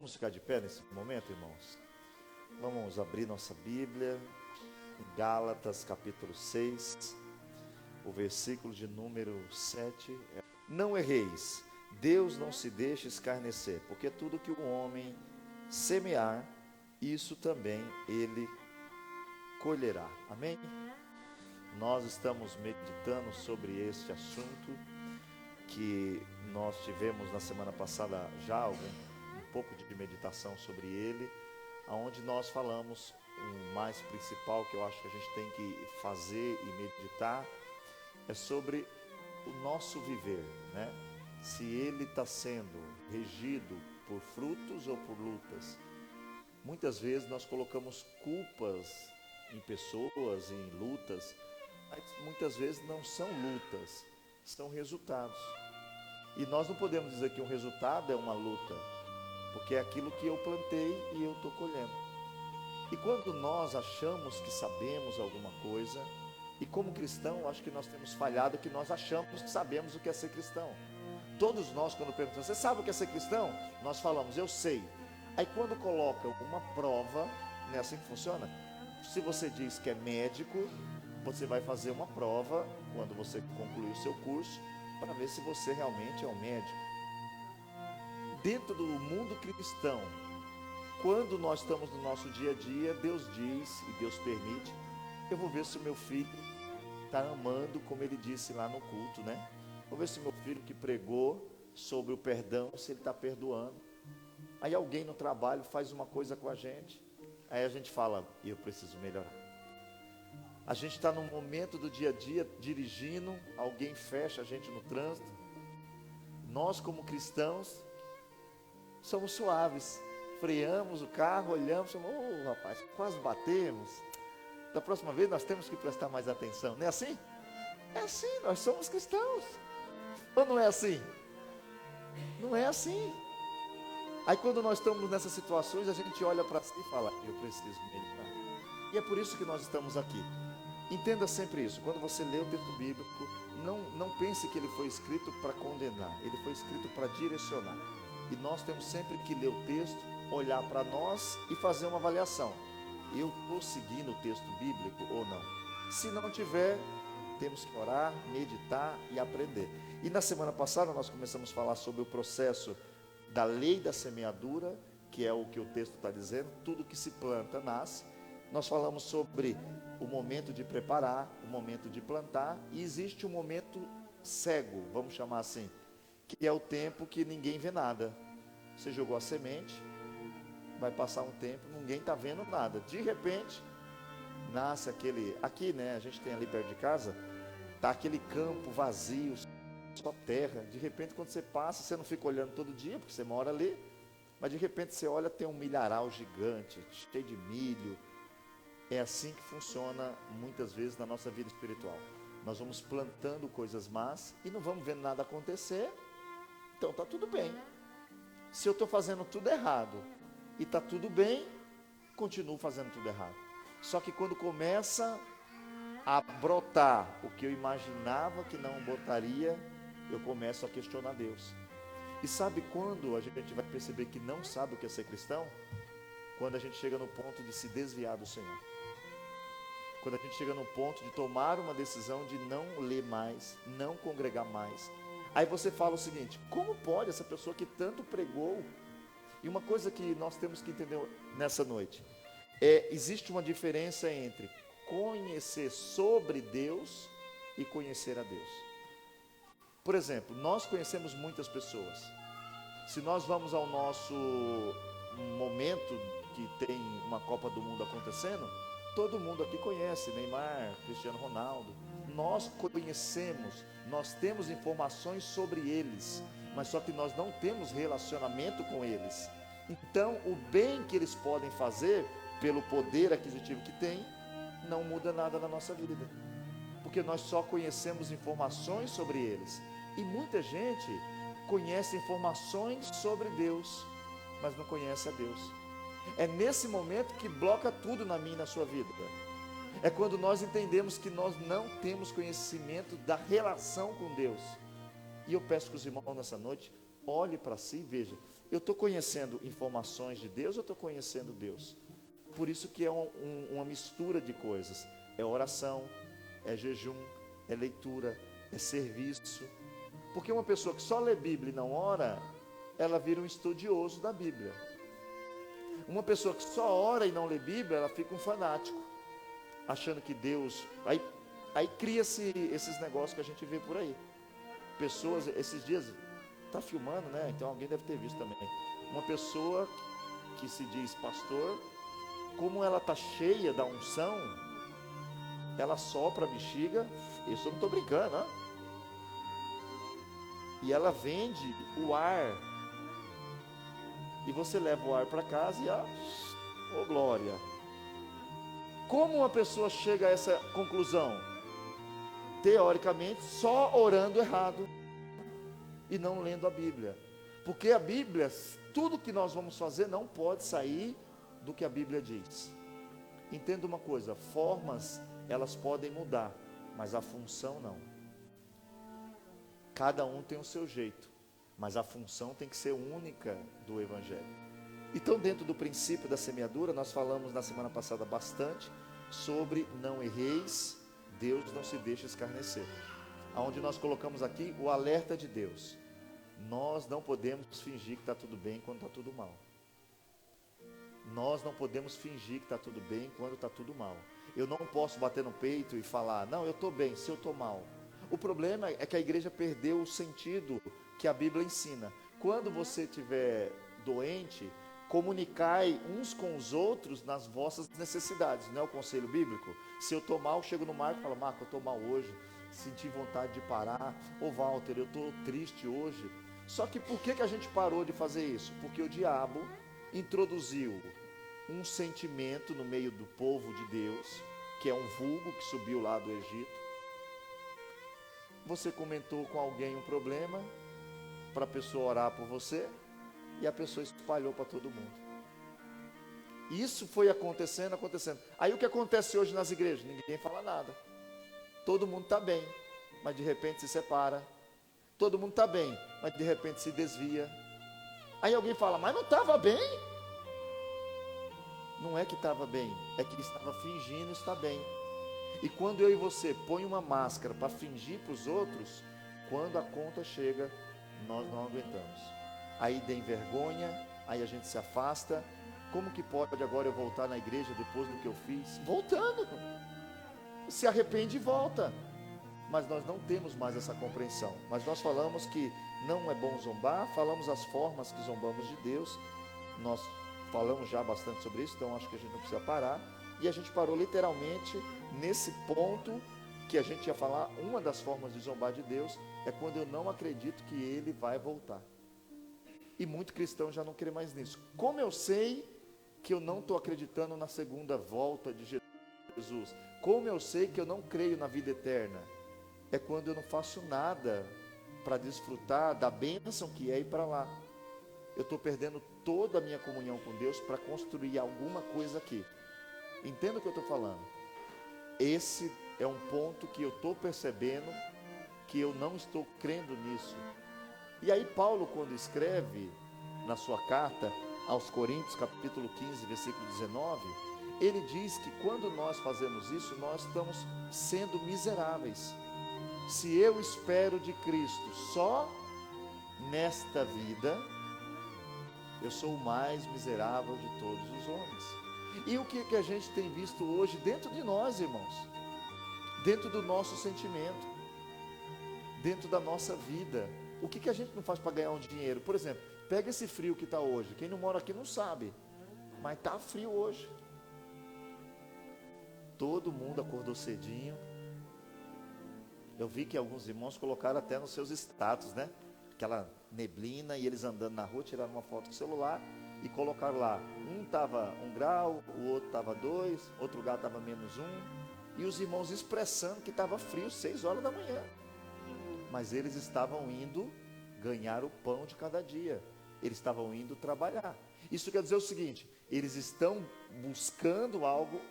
Vamos ficar de pé nesse momento, irmãos? Vamos abrir nossa Bíblia em Gálatas capítulo 6, o versículo de número 7. Não erreis, Deus não se deixa escarnecer, porque tudo que o homem semear, isso também ele colherá. Amém? Nós estamos meditando sobre este assunto que nós tivemos na semana passada já um pouco de meditação sobre ele, onde nós falamos o mais principal que eu acho que a gente tem que fazer e meditar é sobre o nosso viver, né? Se ele está sendo regido por frutos ou por lutas. Muitas vezes nós colocamos culpas em pessoas, em lutas, mas muitas vezes não são lutas, são resultados. E nós não podemos dizer que um resultado é uma luta, porque é aquilo que eu plantei e eu estou colhendo. E quando nós achamos que sabemos alguma coisa, e como cristão, acho que nós temos falhado, que nós achamos que sabemos o que é ser cristão. Todos nós, quando perguntamos, você sabe o que é ser cristão? Nós falamos, eu sei. Aí quando coloca uma prova, não é assim que funciona? Se você diz que é médico, você vai fazer uma prova, quando você concluir o seu curso, para ver se você realmente é um médico. Dentro do mundo cristão, quando nós estamos no nosso dia a dia, Deus diz e Deus permite, eu vou ver se o meu filho está amando, como ele disse lá no culto, né? Vou ver se o meu filho que pregou sobre o perdão, se ele está perdoando. Aí alguém no trabalho faz uma coisa com a gente, aí a gente fala, eu preciso melhorar. A gente está num momento do dia a dia, dirigindo, alguém fecha a gente no trânsito. Nós como cristãos, somos suaves, freamos o carro, olhamos, falamos, rapaz, quase batemos. Da próxima vez nós temos que prestar mais atenção, não é assim? É assim, nós somos cristãos. Ou não é assim? Não é assim. Aí quando nós estamos nessas situações, a gente olha para si e fala, eu preciso melhorar. E é por isso que nós estamos aqui. Entenda sempre isso, quando você lê o texto bíblico, não pense que ele foi escrito para condenar, ele foi escrito para direcionar. E nós temos sempre que ler o texto, olhar para nós e fazer uma avaliação. Eu estou seguindo o texto bíblico ou não? Se não tiver, temos que orar, meditar e aprender. E na semana passada nós começamos a falar sobre o processo da lei da semeadura, que é o que o texto está dizendo, tudo que se planta nasce. Nós falamos sobre o momento de preparar, o momento de plantar, e existe um momento cego, vamos chamar assim, que é o tempo que ninguém vê nada. Você jogou a semente, vai passar um tempo, ninguém está vendo nada. De repente, nasce aquele, aqui né, a gente tem ali perto de casa, está aquele campo vazio, só terra. De repente quando você passa, você não fica olhando todo dia, porque você mora ali, mas de repente você olha, tem um milharal gigante, cheio de milho. É assim que funciona muitas vezes na nossa vida espiritual. Nós vamos plantando coisas más e não vamos vendo nada acontecer, então está tudo bem. Se eu estou fazendo tudo errado e está tudo bem, continuo fazendo tudo errado. Só que quando começa a brotar o que eu imaginava que não brotaria, eu começo a questionar Deus. E sabe quando a gente vai perceber que não sabe o que é ser cristão? Quando a gente chega no ponto de se desviar do Senhor. Quando a gente chega no ponto de tomar uma decisão de não ler mais, não congregar mais. Aí você fala o seguinte, como pode essa pessoa que tanto pregou? E uma coisa que nós temos que entender nessa noite, existe uma diferença entre conhecer sobre Deus e conhecer a Deus. Por exemplo, nós conhecemos muitas pessoas. Se nós vamos ao nosso momento que tem uma Copa do Mundo acontecendo, todo mundo aqui conhece Neymar, Cristiano Ronaldo. Nós conhecemos, nós temos informações sobre eles, mas só que nós não temos relacionamento com eles. Então, o bem que eles podem fazer, pelo poder aquisitivo que tem, não muda nada na nossa vida, porque nós só conhecemos informações sobre eles. E muita gente conhece informações sobre Deus, mas não conhece a Deus. É nesse momento que bloca tudo na minha e na sua vida. É quando nós entendemos que nós não temos conhecimento da relação com Deus. E eu peço que os irmãos nessa noite olhem para si e vejam, Eu estou conhecendo informações de Deus, eu estou conhecendo Deus. Por isso que é uma mistura de coisas. É oração, é jejum, é leitura, é serviço. Porque uma pessoa que só lê Bíblia e não ora, ela vira um estudioso da Bíblia. Uma pessoa que só ora e não lê Bíblia, ela fica um fanático, achando que Deus... Aí cria-se esses negócios que a gente vê por aí. Pessoas, esses dias, está filmando, né? Então alguém deve ter visto também. Uma pessoa que se diz pastor, como ela está cheia da unção, ela sopra a bexiga, isso eu não estou brincando, né? E ela vende o ar. E você leva o ar para casa e ô glória. Como uma pessoa chega a essa conclusão? Teoricamente, só orando errado e não lendo a Bíblia. Porque a Bíblia, tudo que nós vamos fazer não pode sair do que a Bíblia diz. Entenda uma coisa, formas elas podem mudar, mas a função não. Cada um tem o seu jeito, mas a função tem que ser única do Evangelho. Então, dentro do princípio da semeadura, nós falamos na semana passada bastante sobre não erreis, Deus não se deixa escarnecer. Aonde nós colocamos aqui o alerta de Deus. Nós não podemos fingir que está tudo bem quando está tudo mal. Nós não podemos fingir que está tudo bem quando está tudo mal. Eu não posso bater no peito e falar, não, eu estou bem, se eu estou mal. O problema é que a igreja perdeu o sentido que a Bíblia ensina. Quando você estiver doente, comunicai uns com os outros nas vossas necessidades. Não é o conselho bíblico? Se eu estou mal, eu chego no Marco e falo, Marco, eu estou mal hoje, senti vontade de parar. Ô Walter, eu estou triste hoje. Só que por que a gente parou de fazer isso? Porque o diabo introduziu um sentimento no meio do povo de Deus, que é um vulgo que subiu lá do Egito. Você comentou com alguém um problema, para a pessoa orar por você, e a pessoa espalhou para todo mundo. Isso foi acontecendo. Aí o que acontece hoje nas igrejas? Ninguém fala nada. Todo mundo está bem, mas de repente se separa. Todo mundo está bem, mas de repente se desvia. Aí alguém fala, mas não estava bem? Não é que estava bem, é que estava fingindo estar bem. E quando eu e você põe uma máscara para fingir para os outros, quando a conta chega, nós não aguentamos. Aí tem vergonha, aí a gente se afasta. Como que pode agora eu voltar na igreja depois do que eu fiz? Voltando, se arrepende e volta. Mas nós não temos mais essa compreensão. Mas nós falamos que não é bom zombar, falamos as formas que zombamos de Deus. Nós falamos já bastante sobre isso, então acho que a gente não precisa parar. E a gente parou literalmente nesse ponto que a gente ia falar. Uma das formas de zombar de Deus é quando eu não acredito que Ele vai voltar. E muito cristão já não crê mais nisso. Como eu sei que eu não estou acreditando na segunda volta de Jesus? Como eu sei que eu não creio na vida eterna? É quando eu não faço nada para desfrutar da bênção que é ir para lá. Eu estou perdendo toda a minha comunhão com Deus para construir alguma coisa aqui. Entenda o que eu estou falando. Esse é um ponto que eu estou percebendo que eu não estou crendo nisso. E aí Paulo, quando escreve na sua carta aos Coríntios, capítulo 15, versículo 19, ele diz que quando nós fazemos isso, nós estamos sendo miseráveis. Se eu espero de Cristo só nesta vida, eu sou o mais miserável de todos os homens. E o que a gente tem visto hoje dentro de nós, irmãos? Dentro do nosso sentimento, dentro da nossa vida. O que a gente não faz para ganhar um dinheiro? Por exemplo, pega esse frio que está hoje. Quem não mora aqui não sabe, mas está frio hoje. Todo mundo acordou cedinho. Eu vi que alguns irmãos colocaram até nos seus status, né? Aquela neblina e eles andando na rua, tiraram uma foto com o celular e colocaram lá. Um estava 1 grau, o outro estava 2, outro lugar estava -1. E os irmãos expressando que estava frio, 6 horas da manhã. Mas eles estavam indo ganhar o pão de cada dia. Eles estavam indo trabalhar. Isso quer dizer o seguinte, eles estão buscando algo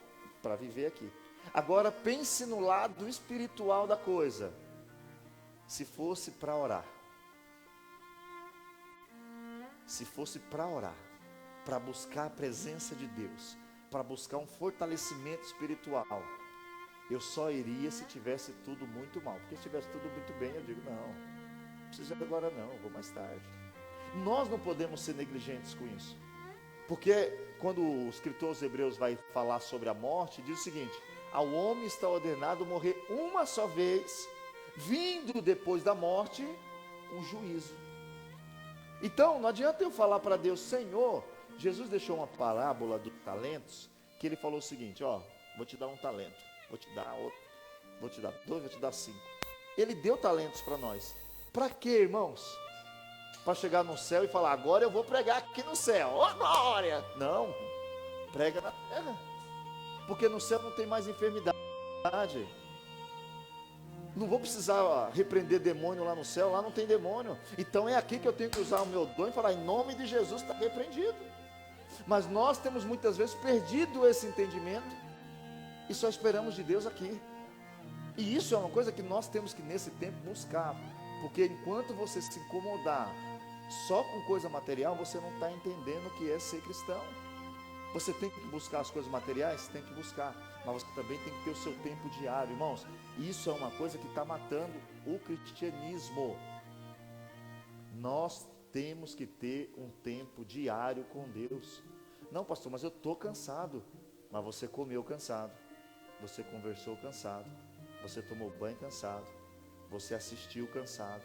para viver aqui. Agora pense no lado espiritual da coisa. Se fosse para orar, se fosse para orar, para buscar a presença de Deus, para buscar um fortalecimento espiritual, eu só iria se tivesse tudo muito mal. Porque se tivesse tudo muito bem, eu digo, não precisa agora não, eu vou mais tarde. Nós não podemos ser negligentes com isso. Porque quando o escritor aos Hebreus vai falar sobre a morte, diz o seguinte: ao homem está ordenado morrer uma só vez, vindo depois da morte um juízo. Então não adianta eu falar para Deus, Senhor, Jesus deixou uma parábola dos talentos, que ele falou o seguinte, ó, vou te dar um talento, vou te dar outro, vou te dar 2, vou te dar 5. Ele deu talentos para nós. Para quê, irmãos? Para chegar no céu e falar, agora eu vou pregar aqui no céu, ó glória! Não, prega na terra, porque no céu não tem mais enfermidade, não vou precisar repreender demônio lá no céu, lá não tem demônio. Então é aqui que eu tenho que usar o meu dom e falar, em nome de Jesus está repreendido. Mas nós temos muitas vezes perdido esse entendimento e só esperamos de Deus aqui. E isso é uma coisa que nós temos que nesse tempo buscar, porque enquanto você se incomodar só com coisa material, você não está entendendo o que é ser cristão. Você tem que buscar as coisas materiais, tem que buscar, mas você também tem que ter o seu tempo diário, irmãos. Isso é uma coisa que está matando o cristianismo. Nós temos que ter um tempo diário com Deus. Não, pastor, mas eu estou cansado. Mas você comeu cansado, você conversou cansado, você tomou banho cansado, você assistiu cansado.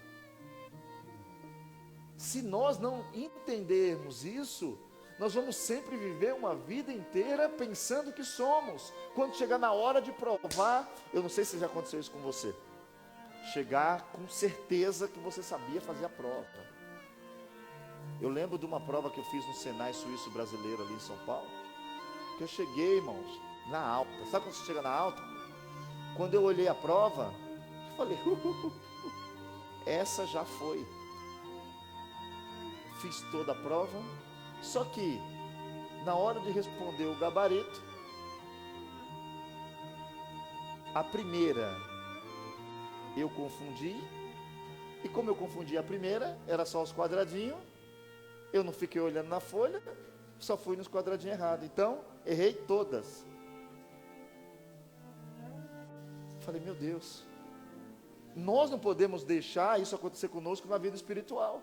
Se nós não entendermos isso, nós vamos sempre viver uma vida inteira pensando que somos. Quando chegar na hora de provar, eu não sei se já aconteceu isso com você, chegar com certeza que você sabia fazer a prova. Eu lembro de uma prova que eu fiz no Senai Suíço Brasileiro ali em São Paulo, que eu cheguei, irmãos, na alta. Sabe quando você chega na alta? Quando eu olhei a prova, eu falei, essa já foi. Fiz toda a prova, só que na hora de responder o gabarito, a primeira eu confundi, e como eu confundi a primeira, era só os quadradinhos, eu não fiquei olhando na folha, só fui nos quadradinhos errados, então errei todas. Falei, meu Deus, nós não podemos deixar isso acontecer conosco na vida espiritual.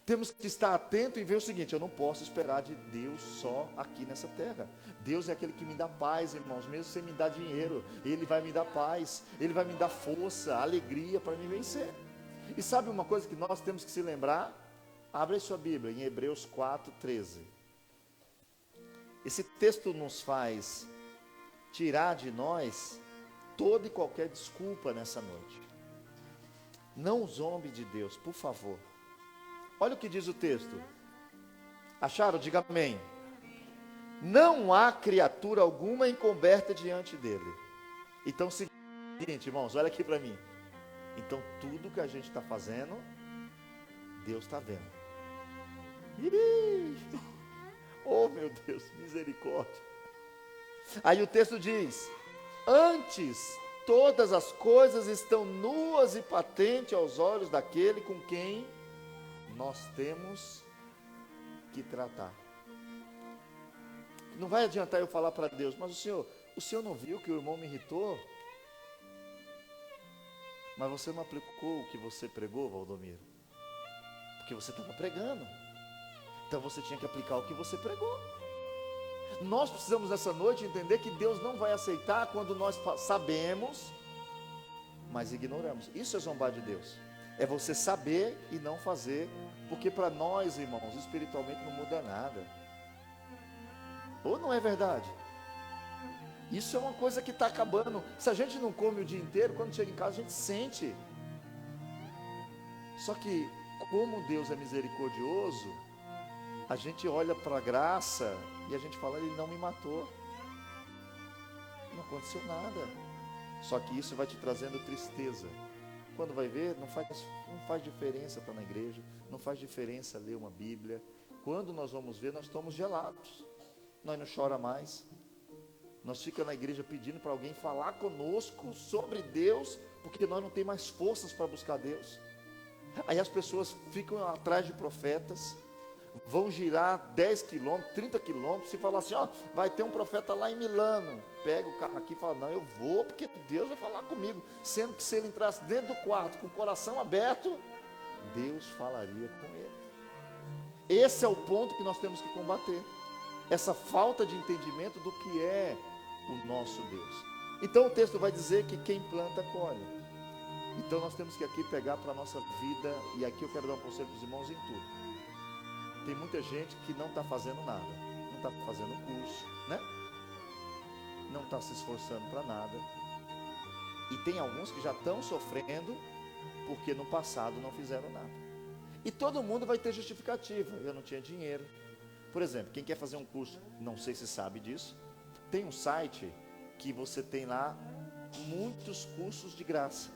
Temos que estar atento e ver o seguinte, eu não posso esperar de Deus só aqui nessa terra. Deus é aquele que me dá paz, irmãos, mesmo sem me dar dinheiro, Ele vai me dar paz, Ele vai me dar força, alegria para me vencer. E sabe uma coisa que nós temos que se lembrar? Abre a sua Bíblia em Hebreus 4:13. Esse texto nos faz tirar de nós toda e qualquer desculpa nessa noite. Não zombe de Deus, por favor. Olha o que diz o texto. Acharam? Diga amém. Não há criatura alguma encoberta diante dele. Então, seguinte, irmãos, olha aqui para mim. Então, tudo que a gente está fazendo, Deus está vendo. Oh, meu Deus, misericórdia. Aí o texto diz, antes, todas as coisas estão nuas e patentes aos olhos daquele com quem nós temos que tratar. Não vai adiantar eu falar para Deus, mas o senhor não viu que o irmão me irritou? Mas você não aplicou o que você pregou, Valdomiro? Porque você estava pregando. Então você tinha que aplicar o que você pregou. Nós precisamos nessa noite entender que Deus não vai aceitar quando nós sabemos, mas ignoramos. Isso é zombar de Deus. É você saber e não fazer, porque para nós, irmãos, espiritualmente não muda nada. Ou não é verdade? Isso é uma coisa que está acabando. Se a gente não come o dia inteiro, quando chega em casa a gente sente. Só que, como Deus é misericordioso, a gente olha para a graça e a gente fala, Ele não me matou. Não aconteceu nada. Só que isso vai te trazendo tristeza. Quando vai ver, não faz diferença estar na igreja, não faz diferença ler uma Bíblia. Quando nós vamos ver, nós estamos gelados. Nós não choramos mais. Nós ficamos na igreja pedindo para alguém falar conosco sobre Deus, porque nós não temos mais forças para buscar Deus. Aí as pessoas ficam atrás de profetas, vão girar 10 quilômetros, 30 quilômetros, e falar assim, ó, vai ter um profeta lá em Milano. Pega o carro aqui e fala, não, eu vou, porque Deus vai falar comigo. Sendo que se ele entrasse dentro do quarto, com o coração aberto, Deus falaria com ele. Esse é o ponto que nós temos que combater. Essa falta de entendimento do que é o nosso Deus. Então o texto vai dizer que quem planta, colhe. Então nós temos que aqui pegar para a nossa vida, e aqui eu quero dar um conselho para os irmãos em tudo. Tem muita gente que não está fazendo nada, não está fazendo curso, né? Não está se esforçando para nada. E tem alguns que já estão sofrendo porque no passado não fizeram nada. E todo mundo vai ter justificativa. Eu não tinha dinheiro. Por exemplo, quem quer fazer um curso, não sei se sabe disso, tem um site que você tem lá muitos cursos de graça.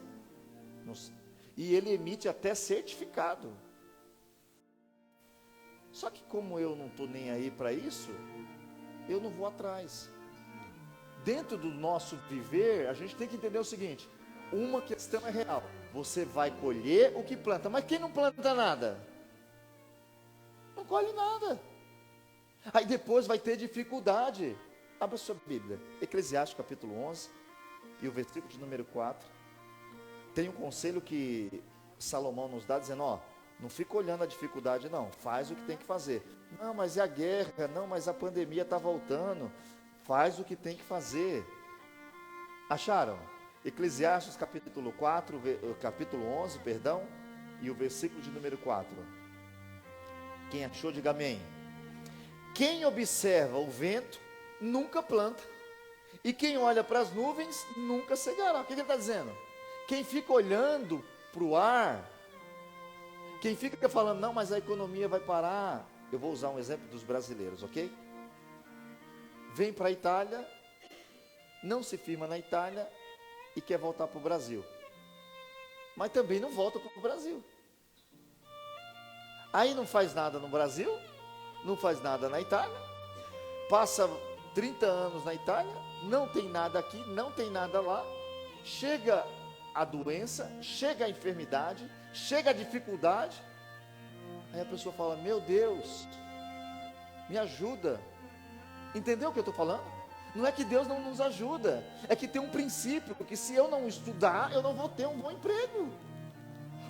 E ele emite até certificado. Só que como eu não estou nem aí para isso, eu não vou atrás. Dentro do nosso viver, a gente tem que entender o seguinte: uma questão é real, você vai colher o que planta, mas quem não planta nada, não colhe nada. Aí depois vai ter dificuldade. Abra sua Bíblia, Eclesiastes capítulo 11, e o versículo de número 4, tem um conselho que Salomão nos dá, dizendo, ó, não fica olhando a dificuldade não, faz o que tem que fazer. Não, mas é a guerra, não, mas a pandemia está voltando. Faz o que tem que fazer. Acharam? Eclesiastes capítulo 4, capítulo 11, perdão, e o versículo de número 4. Quem achou, diga amém. Quem observa o vento, nunca planta. E quem olha para as nuvens, nunca cegará. O que ele está dizendo? Quem fica olhando para o ar, quem fica falando, não, mas a economia vai parar. Eu vou usar um exemplo dos brasileiros, ok? Vem para a Itália, não se firma na Itália e quer voltar para o Brasil. Mas também não volta para o Brasil. Aí não faz nada no Brasil, não faz nada na Itália, passa 30 anos na Itália, não tem nada aqui, não tem nada lá, chega a doença, chega a enfermidade, chega a dificuldade, aí a pessoa fala, meu Deus, me ajuda. Entendeu o que eu estou falando? Não é que Deus não nos ajuda, é que tem um princípio, que se eu não estudar, eu não vou ter um bom emprego.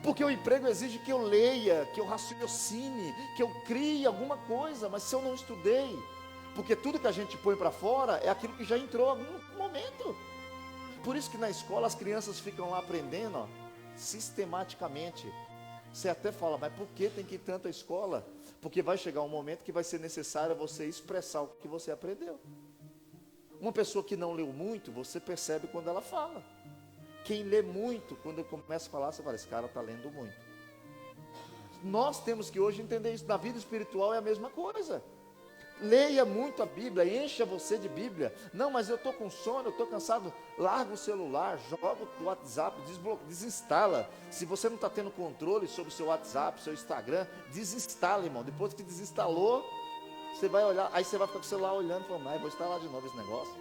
Porque o emprego exige que eu leia, que eu raciocine, que eu crie alguma coisa, mas se eu não estudei, porque tudo que a gente põe para fora é aquilo que já entrou em algum momento. Por isso que na escola as crianças ficam lá aprendendo, ó, sistematicamente. Você até fala, mas por que tem que ir tanto à escola? Porque vai chegar um momento que vai ser necessário você expressar o que você aprendeu. Uma pessoa que não leu muito, você percebe quando ela fala. Quem lê muito, quando ele começa a falar, você fala, esse cara está lendo muito. Nós temos que hoje entender isso. Na vida espiritual é a mesma coisa. Leia muito a Bíblia, encha você de Bíblia. Não, mas eu estou com sono, eu estou cansado. Larga o celular, joga o WhatsApp, desinstala. Se você não está tendo controle sobre o seu WhatsApp, seu Instagram, desinstala, irmão. Depois que desinstalou, você vai olhar, aí você vai ficar com o celular olhando, falando, vou instalar de novo esse negócio.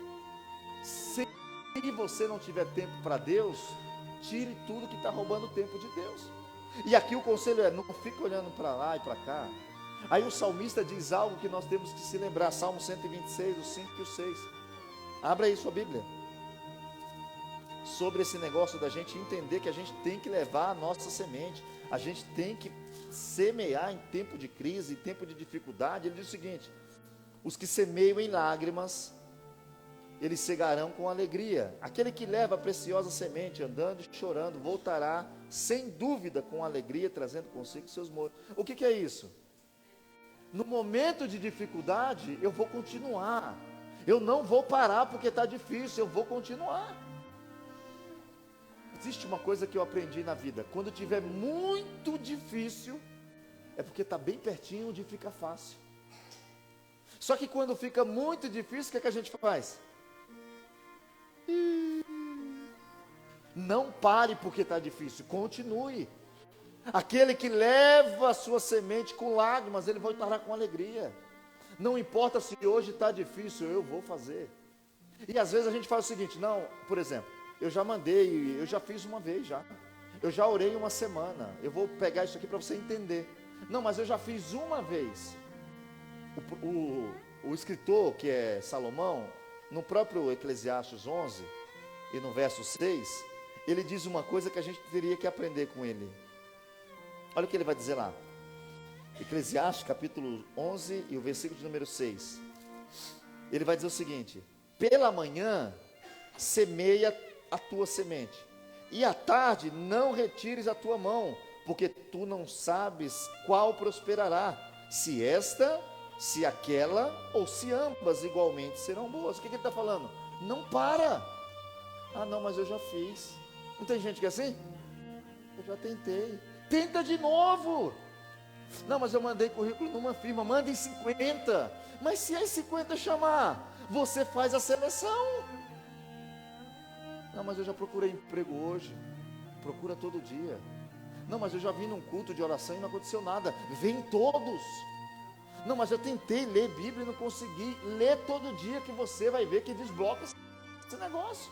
Se você não tiver tempo para Deus, tire tudo que está roubando o tempo de Deus. E aqui o conselho é, não fique olhando para lá e para cá. Aí o salmista diz algo que nós temos que se lembrar, Salmo 126, o 5 e o 6. Abra aí sua Bíblia. Sobre esse negócio da gente entender que a gente tem que levar a nossa semente, a gente tem que semear em tempo de crise, em tempo de dificuldade. Ele diz o seguinte, os que semeiam em lágrimas, eles cegarão com alegria. Aquele que leva a preciosa semente, andando e chorando, voltará sem dúvida com alegria, trazendo consigo seus moros. O que é isso? No momento de dificuldade, eu vou continuar. Eu não vou parar porque está difícil, eu vou continuar. Existe uma coisa que eu aprendi na vida, quando tiver muito difícil, é porque está bem pertinho de ficar fácil. Só que quando fica muito difícil, o que a gente faz? Não pare porque está difícil, continue. Aquele que leva a sua semente com lágrimas, ele voltará com alegria. Não importa se hoje está difícil, eu vou fazer. E às vezes a gente faz o seguinte, não, por exemplo, eu já mandei, eu já fiz uma vez já. Eu já orei uma semana, eu vou pegar isso aqui para você entender. Não, mas eu já fiz uma vez. O escritor, que é Salomão, no próprio Eclesiastes 11 e no verso 6, ele diz uma coisa que a gente teria que aprender com ele. Olha o que ele vai dizer lá. Eclesiastes capítulo 11 e o versículo de número 6. Ele vai dizer o seguinte: pela manhã semeia a tua semente, e à tarde não retires a tua mão, porque tu não sabes qual prosperará, se esta, se aquela, ou se ambas igualmente serão boas. O que ele está falando? Não para. Ah não, mas eu já fiz. Não tem gente que é assim? Eu já tentei. Tenta de novo. Não, mas eu mandei currículo numa firma, manda em 50. Mas se as 50 chamar, você faz a seleção. Não, mas eu já procurei emprego hoje. Procura todo dia. Não, mas eu já vim num culto de oração e não aconteceu nada. Vem todos. Não, mas eu tentei ler Bíblia e não consegui. Lê todo dia que você vai ver que desbloca esse negócio.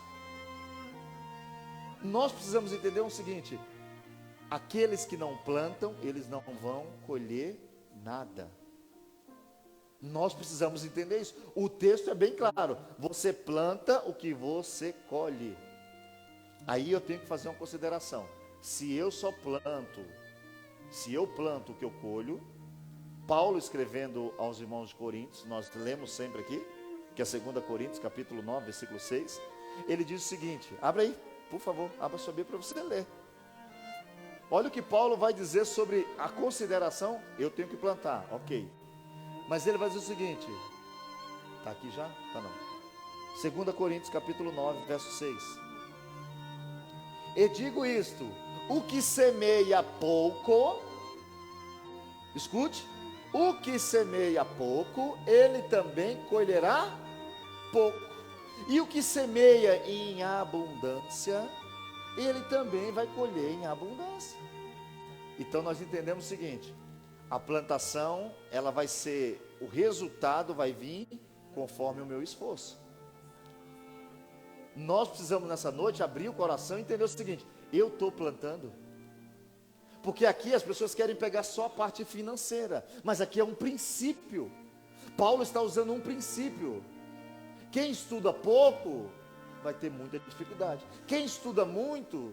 Nós precisamos entender o seguinte: aqueles que não plantam, eles não vão colher nada. Nós precisamos entender isso. O texto é bem claro: você planta o que você colhe. Aí eu tenho que fazer uma consideração. Se eu planto o que eu colho, Paulo escrevendo aos irmãos de Coríntios, nós lemos sempre aqui, que é 2 Coríntios capítulo 9, versículo 6, ele diz o seguinte, abre aí, por favor, abra sua Bíblia para você ler. Olha o que Paulo vai dizer sobre a consideração: eu tenho que plantar, ok. Mas ele vai dizer o seguinte, está aqui já? Está não. 2 Coríntios capítulo 9, verso 6. E digo isto: o que semeia pouco, escute, o que semeia pouco, ele também colherá pouco. E o que semeia em abundância, ele também vai colher em abundância. Então nós entendemos o seguinte: a plantação, ela vai ser, o resultado vai vir conforme o meu esforço. Nós precisamos nessa noite abrir o coração e entender o seguinte: eu estou plantando. Porque aqui as pessoas querem pegar só a parte financeira, mas aqui é um princípio. Paulo está usando um princípio. Quem estuda pouco vai ter muita dificuldade. Quem estuda muito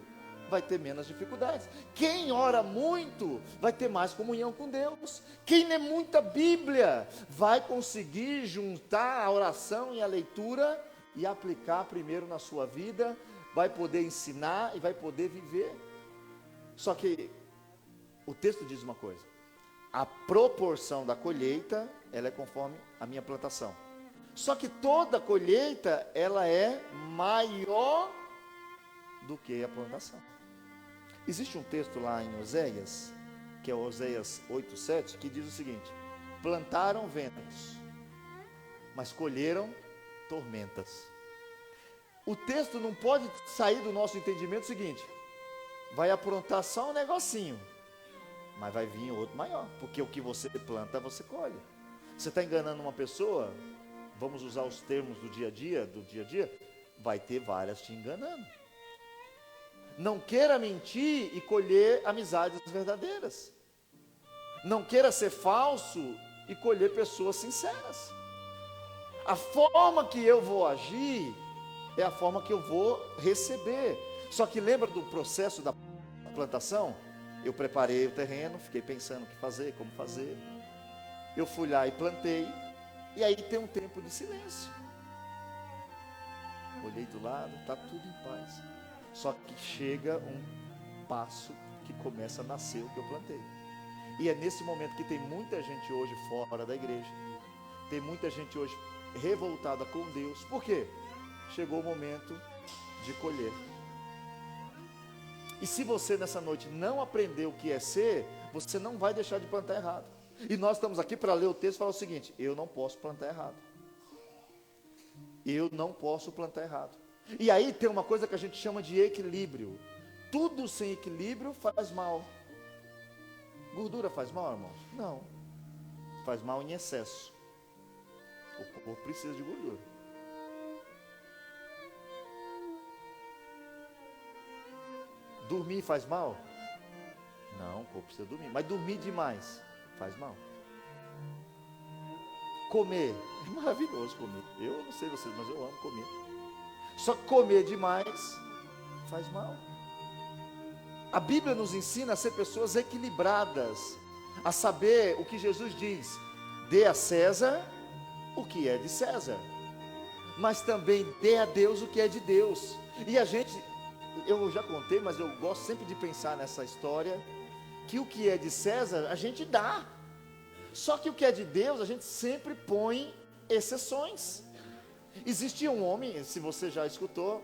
vai ter menos dificuldades. Quem ora muito vai ter mais comunhão com Deus. Quem lê muita Bíblia vai conseguir juntar a oração e a leitura e aplicar primeiro na sua vida, vai poder ensinar e vai poder viver. Só que o texto diz uma coisa: a proporção da colheita, ela é conforme a minha plantação. Só que toda colheita, ela é maior do que a plantação. Existe um texto lá em Oséias, que é Oséias 8:7, que diz o seguinte: plantaram ventos, mas colheram tormentas. O texto não pode sair do nosso entendimento o seguinte: vai aprontar só um negocinho, mas vai vir outro maior, porque o que você planta, você colhe. Você está enganando uma pessoa, vamos usar os termos do dia a dia, vai ter várias te enganando. Não queira mentir e colher amizades verdadeiras. Não queira ser falso e colher pessoas sinceras. A forma que eu vou agir é a forma que eu vou receber. Só que lembra do processo da plantação? Eu preparei o terreno, fiquei pensando o que fazer, como fazer. Eu fui lá e plantei, e aí tem um tempo de silêncio. Olhei do lado, está tudo em paz. Só que chega um passo que começa a nascer o que eu plantei. E é nesse momento que tem muita gente hoje fora da igreja. Tem muita gente hoje revoltada com Deus. Por quê? Chegou o momento de colher. E se você nessa noite não aprender o que é ser, você não vai deixar de plantar errado. E nós estamos aqui para ler o texto e falar o seguinte: eu não posso plantar errado. Eu não posso plantar errado. E aí tem uma coisa que a gente chama de equilíbrio. Tudo sem equilíbrio faz mal. Gordura faz mal, irmãos? Não. Faz mal em excesso. O corpo precisa de gordura. Dormir faz mal? Não, o corpo precisa dormir. Mas dormir demais faz mal. Comer, é maravilhoso comer. Eu não sei vocês, mas eu amo comer. Só que comer demais faz mal. A Bíblia nos ensina a ser pessoas equilibradas, a saber o que Jesus diz: dê a César o que é de César, mas também dê a Deus o que é de Deus. E a gente, eu já contei, mas eu gosto sempre de pensar nessa história, que o que é de César a gente dá, só que o que é de Deus a gente sempre põe exceções. Existia um homem, se você já escutou,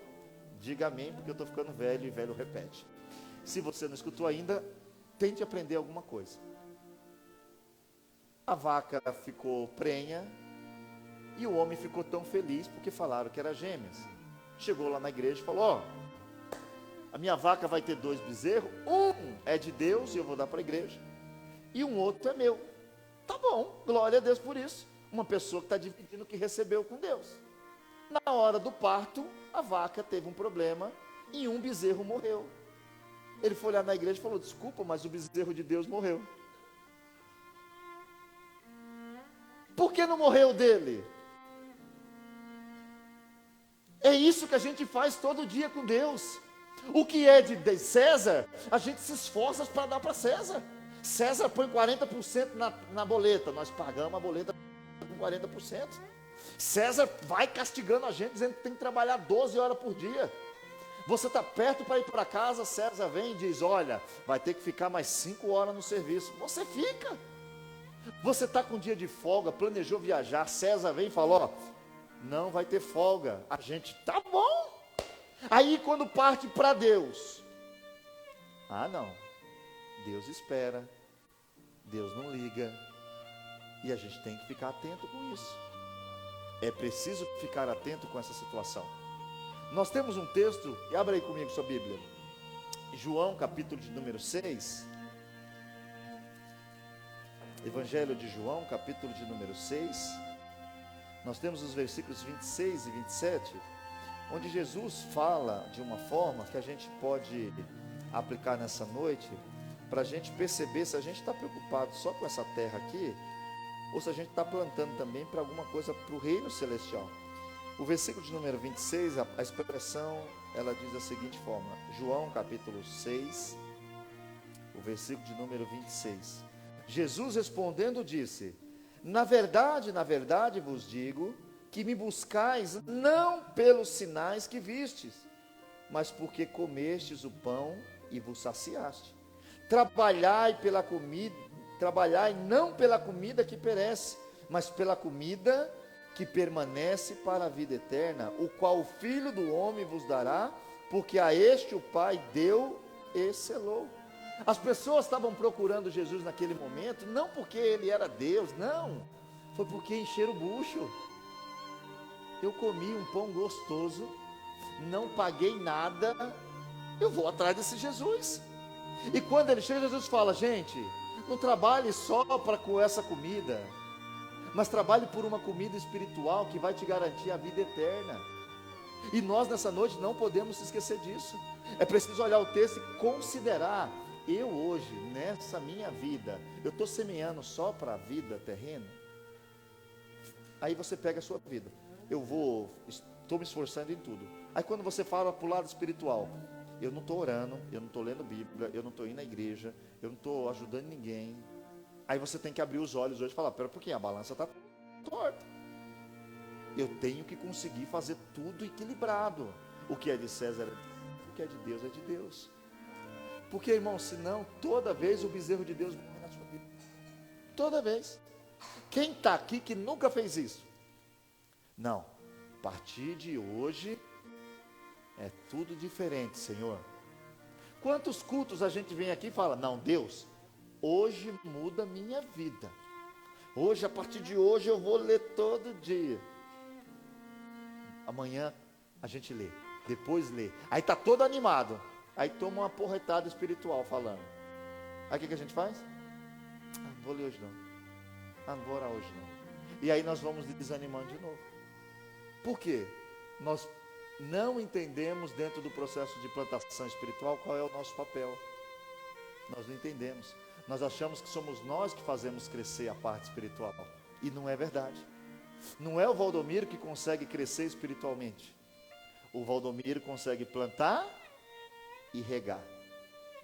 diga amém, porque eu estou ficando velho e velho repete. Se você não escutou ainda, tente aprender alguma coisa. A vaca ficou prenha e o homem ficou tão feliz porque falaram que era gêmeas. Chegou lá na igreja e falou: ó, a minha vaca vai ter 2 bezerros, um é de Deus e eu vou dar para a igreja, e um outro é meu. Tá bom, glória a Deus por isso. Uma pessoa que está dividindo o que recebeu com Deus. Na hora do parto, a vaca teve um problema e um bezerro morreu. Ele foi olhar na igreja e falou: desculpa, mas o bezerro de Deus morreu. Por que não morreu dele? É isso que a gente faz todo dia com Deus. O que é de César, a gente se esforça para dar para César. César põe 40% na boleta, nós pagamos a boleta com 40%. César vai castigando a gente, dizendo que tem que trabalhar 12 horas por dia. Você está perto para ir para casa, César vem e diz: olha, vai ter que ficar mais 5 horas no serviço. Você fica. Você está com um dia de folga, planejou viajar, César vem e fala: ó, não vai ter folga. A gente, tá bom. Aí quando parte para Deus, ah não, Deus espera, Deus não liga, e a gente tem que ficar atento com isso. É preciso ficar atento com essa situação. Nós temos um texto, e abra aí comigo sua Bíblia, João capítulo de número 6, Evangelho de João capítulo de número 6, nós temos os versículos 26 e 27, onde Jesus fala de uma forma que a gente pode aplicar nessa noite, para a gente perceber se a gente está preocupado só com essa terra aqui, ou se a gente está plantando também para alguma coisa para o reino celestial. O versículo de número 26, a expressão, ela diz da seguinte forma, João capítulo 6, o versículo de número 26. Jesus respondendo disse: na verdade vos digo, que me buscais não pelos sinais que vistes, mas porque comestes o pão e vos saciaste. Trabalhai não pela comida que perece, mas pela comida que permanece para a vida eterna, o qual o Filho do Homem vos dará, porque a este o Pai deu e selou. As pessoas estavam procurando Jesus naquele momento, não porque ele era Deus, não, foi porque encheram o bucho. Eu comi um pão gostoso, não paguei nada, eu vou atrás desse Jesus. E quando ele chega, Jesus fala: gente, não trabalhe só com essa comida, mas trabalhe por uma comida espiritual que vai te garantir a vida eterna. E nós nessa noite não podemos se esquecer disso. É preciso olhar o texto e considerar: eu hoje, nessa minha vida, eu estou semeando só para a vida terrena? Aí você pega a sua vida, estou me esforçando em tudo. Aí quando você fala para o lado espiritual, eu não estou orando, eu não estou lendo Bíblia, eu não estou indo na igreja, eu não estou ajudando ninguém. Aí você tem que abrir os olhos hoje e falar: pera, porque a balança está torta. Eu tenho que conseguir fazer tudo equilibrado. O que é de César, o que é de Deus é de Deus. Porque, irmão, senão toda vez o bezerro de Deus morre na sua vida. Toda vez. Quem está aqui que nunca fez isso? Não, a partir de hoje é tudo diferente, Senhor. Quantos cultos a gente vem aqui e fala: não, Deus, hoje muda a minha vida. Hoje, a partir de hoje, eu vou ler todo dia. Amanhã a gente lê, depois lê. Aí está todo animado. Aí toma uma porretada espiritual falando. Aí o que a gente faz? Não vou ler hoje não. Não vou orar hoje não. E aí nós vamos desanimando de novo. Por quê? Nós não entendemos dentro do processo de plantação espiritual qual é o nosso papel. Nós não entendemos. Nós achamos que somos nós que fazemos crescer a parte espiritual. E não é verdade. Não é o Valdomiro que consegue crescer espiritualmente. O Valdomiro consegue plantar e regar.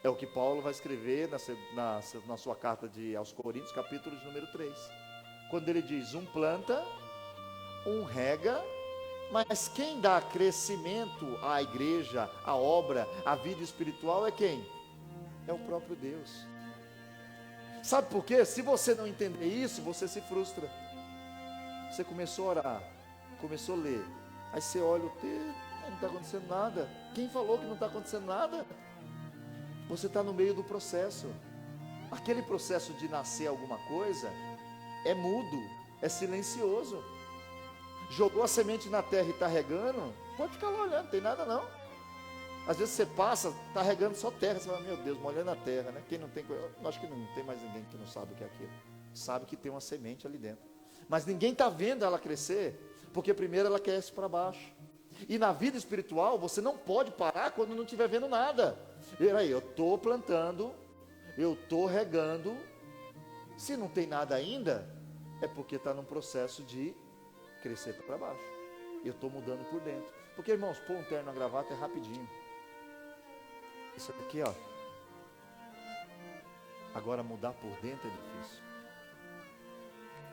É o que Paulo vai escrever na sua carta aos Coríntios, capítulo de número 3. Quando ele diz, um planta, um rega, mas quem dá crescimento à igreja, à obra, à vida espiritual é quem? É o próprio Deus. Sabe por quê? Se você não entender isso, você se frustra. Você começou a orar, começou a ler, aí você olha o texto, não está acontecendo nada. Quem falou que não está acontecendo nada? Você está no meio do processo. Aquele processo de nascer alguma coisa é mudo, é silencioso. Jogou a semente na terra e está regando, pode ficar lá olhando, não tem nada não. Às vezes você passa, está regando só terra, você fala, meu Deus, molhando a terra, né? Quem não tem, eu acho que não tem mais ninguém que não sabe o que é aquilo. Sabe que tem uma semente ali dentro. Mas ninguém está vendo ela crescer, porque primeiro ela cresce para baixo. E na vida espiritual, você não pode parar quando não estiver vendo nada. E aí, eu estou plantando, eu estou regando, se não tem nada ainda, é porque está num processo de crescer para baixo. Eu estou mudando por dentro. Porque, irmãos, pôr um terno, uma gravata é rapidinho. Isso aqui, ó. Agora mudar por dentro é difícil.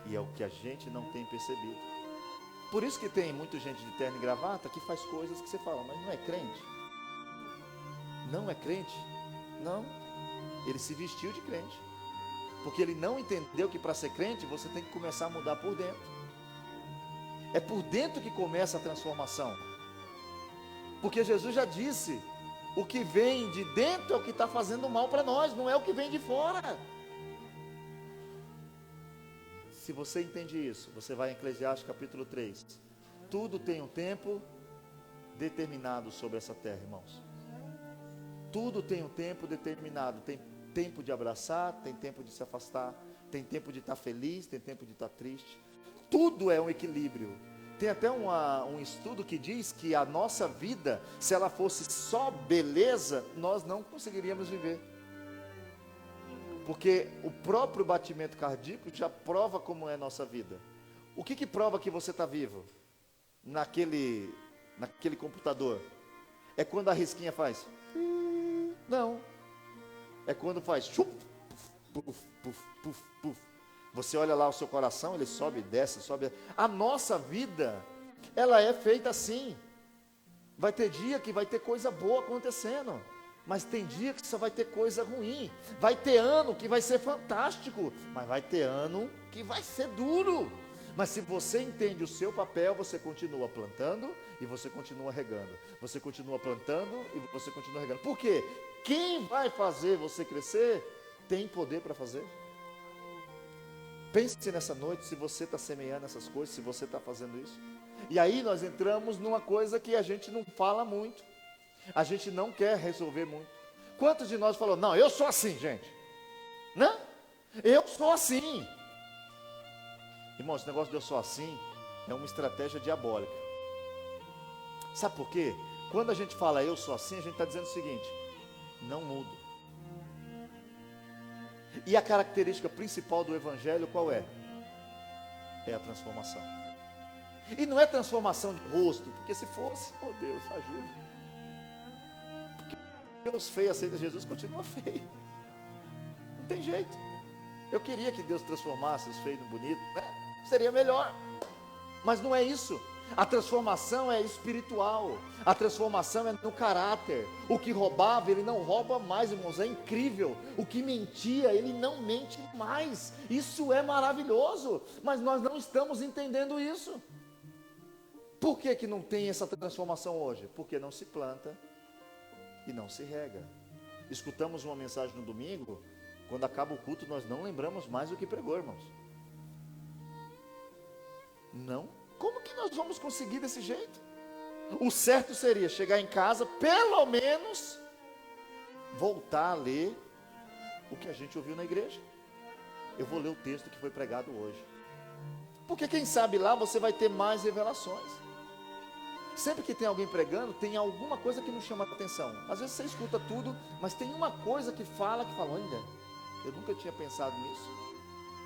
E é o que a gente não tem percebido. Por isso que tem muita gente de terno e gravata que faz coisas que você fala, mas não é crente? Não é crente? Não. Ele se vestiu de crente. Porque ele não entendeu que para ser crente você tem que começar a mudar por dentro. É por dentro que começa a transformação. Porque Jesus já disse, o que vem de dentro é o que está fazendo mal para nós, não é o que vem de fora. Se você entende isso, você vai em Eclesiastes capítulo 3. Tudo tem um tempo determinado sobre essa terra, irmãos. Tudo tem um tempo determinado. Tem tempo de abraçar, tem tempo de se afastar, tem tempo de estar feliz, tem tempo de estar triste. Tudo é um equilíbrio. Tem até um estudo que diz que a nossa vida, se ela fosse só beleza, nós não conseguiríamos viver. Porque o próprio batimento cardíaco já prova como é a nossa vida. O que prova que você está vivo? Naquele computador. É quando a risquinha faz? Não. É quando faz? Puf, puf, puf, puf, puf. Você olha lá o seu coração, ele sobe e desce, sobe. A nossa vida, ela é feita assim. Vai ter dia que vai ter coisa boa acontecendo. Mas tem dia que só vai ter coisa ruim. Vai ter ano que vai ser fantástico, mas vai ter ano que vai ser duro. Mas se você entende o seu papel, você continua plantando e você continua regando. Você continua plantando e você continua regando. Por quê? Quem vai fazer você crescer tem poder para fazer. Pense nessa noite se você está semeando essas coisas, se você está fazendo isso. E aí nós entramos numa coisa que a gente não fala muito. A gente não quer resolver muito. Quantos de nós falou, não, eu sou assim, gente. Não, eu sou assim. Irmão, esse negócio de eu sou assim é uma estratégia diabólica. Sabe por quê? Quando a gente fala eu sou assim, a gente está dizendo o seguinte, não mudo. E a característica principal do evangelho qual é? É a transformação. E não é transformação de rosto, porque se fosse, oh Deus, ajude. Os feios aceitam Jesus, continua feio. Não tem jeito. Eu queria que Deus transformasse os feios no bonito, né? Seria melhor. Mas não é isso. A transformação é espiritual. A transformação é no caráter. O que roubava, ele não rouba mais, irmãos. É incrível. O que mentia, ele não mente mais. Isso é maravilhoso. Mas nós não estamos entendendo isso. Por que não tem essa transformação hoje? Porque não se planta e não se rega. Escutamos uma mensagem no domingo, quando acaba o culto nós não lembramos mais o que pregou, irmãos. Não? Como que nós vamos conseguir desse jeito? O certo seria chegar em casa, pelo menos voltar a ler o que a gente ouviu na igreja. Eu vou ler o texto que foi pregado hoje, porque quem sabe lá você vai ter mais revelações. Sempre que tem alguém pregando, tem alguma coisa que nos chama a atenção. Às vezes você escuta tudo, mas tem uma coisa que fala, olha, eu nunca tinha pensado nisso.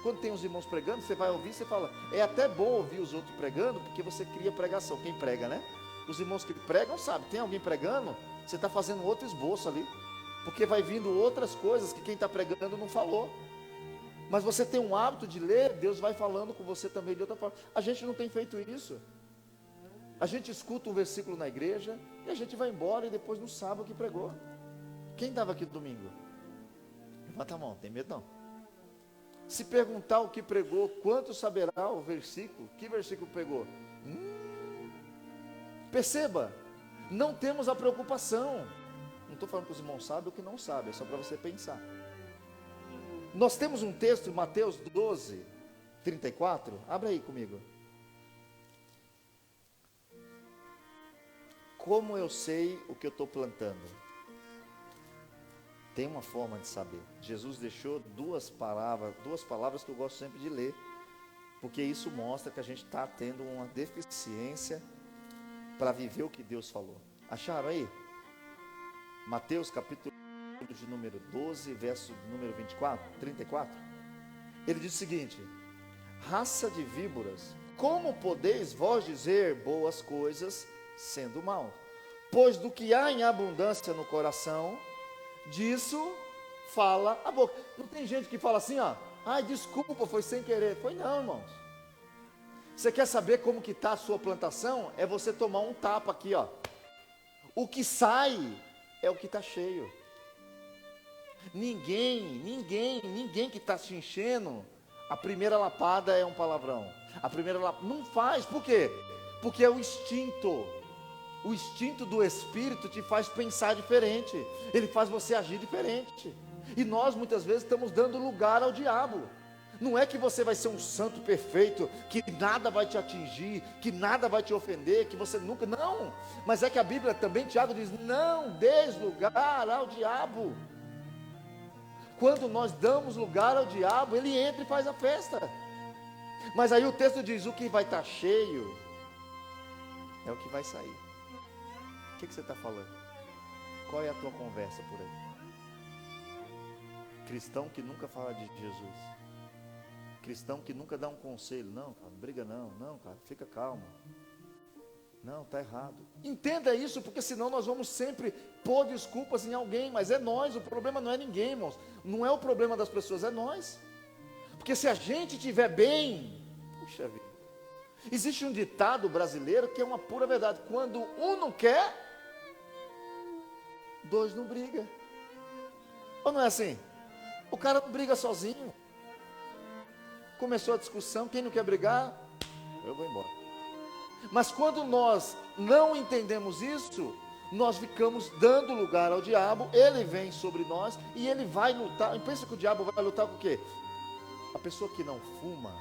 Quando tem os irmãos pregando, você vai ouvir, você fala, é até bom ouvir os outros pregando, porque você cria pregação. Quem prega, né? Os irmãos que pregam sabem, tem alguém pregando, você está fazendo outro esboço ali, porque vai vindo outras coisas que quem está pregando não falou. Mas você tem um hábito de ler, Deus vai falando com você também de outra forma. A gente não tem feito isso. A gente escuta um versículo na igreja e a gente vai embora e depois não sabe o que pregou. Quem estava aqui domingo? Levanta a mão, tem medo não. Se perguntar o que pregou, quanto saberá o versículo? Que versículo pegou? Perceba, não temos a preocupação. Não estou falando que os irmãos sabem o que não sabem, é só para você pensar. Nós temos um texto em Mateus 12, 34. Abre aí comigo. Como eu sei o que eu estou plantando? Tem uma forma de saber. Jesus deixou duas palavras que eu gosto sempre de ler, porque isso mostra que a gente está tendo uma deficiência para viver o que Deus falou. Acharam aí? Mateus capítulo de número 12, verso número 34. Ele diz o seguinte: raça de víboras, como podeis vós dizer boas coisas sendo mal? Pois do que há em abundância no coração, disso fala a boca. Não tem gente que fala assim, ó, ai, desculpa, foi sem querer. Foi não, irmãos. Você quer saber como que está a sua plantação? É você tomar um tapa aqui, ó. O que sai é o que está cheio. Ninguém que está se enchendo, a primeira lapada é um palavrão. A primeira lapada, não faz, por quê? Porque é o instinto. O instinto do Espírito te faz pensar diferente. Ele faz você agir diferente. E nós muitas vezes estamos dando lugar ao diabo. Não é que você vai ser um santo perfeito, que nada vai te atingir, que nada vai te ofender, que você nunca, não. Mas é que a Bíblia também, Tiago diz, não des lugar ao diabo. Quando nós damos lugar ao diabo, ele entra e faz a festa. Mas aí o texto diz, o que vai estar cheio, é o que vai sair. O que você está falando? Qual é a tua conversa por aí? Cristão que nunca fala de Jesus. Cristão que nunca dá um conselho. Não, cara, não briga não, cara, fica calmo. Não, está errado. Entenda isso, porque senão nós vamos sempre pôr desculpas em alguém, mas é nós, o problema não é ninguém, irmãos. Não é o problema das pessoas, é nós. Porque se a gente estiver bem, puxa vida. Existe um ditado brasileiro que é uma pura verdade. Quando um não quer, dois não brigam. Ou não é assim? O cara não briga sozinho. Começou a discussão, quem não quer brigar, eu vou embora. Mas quando nós não entendemos isso, nós ficamos dando lugar ao diabo, ele vem sobre nós e ele vai lutar. Pensa que o diabo vai lutar com o quê? A pessoa que não fuma,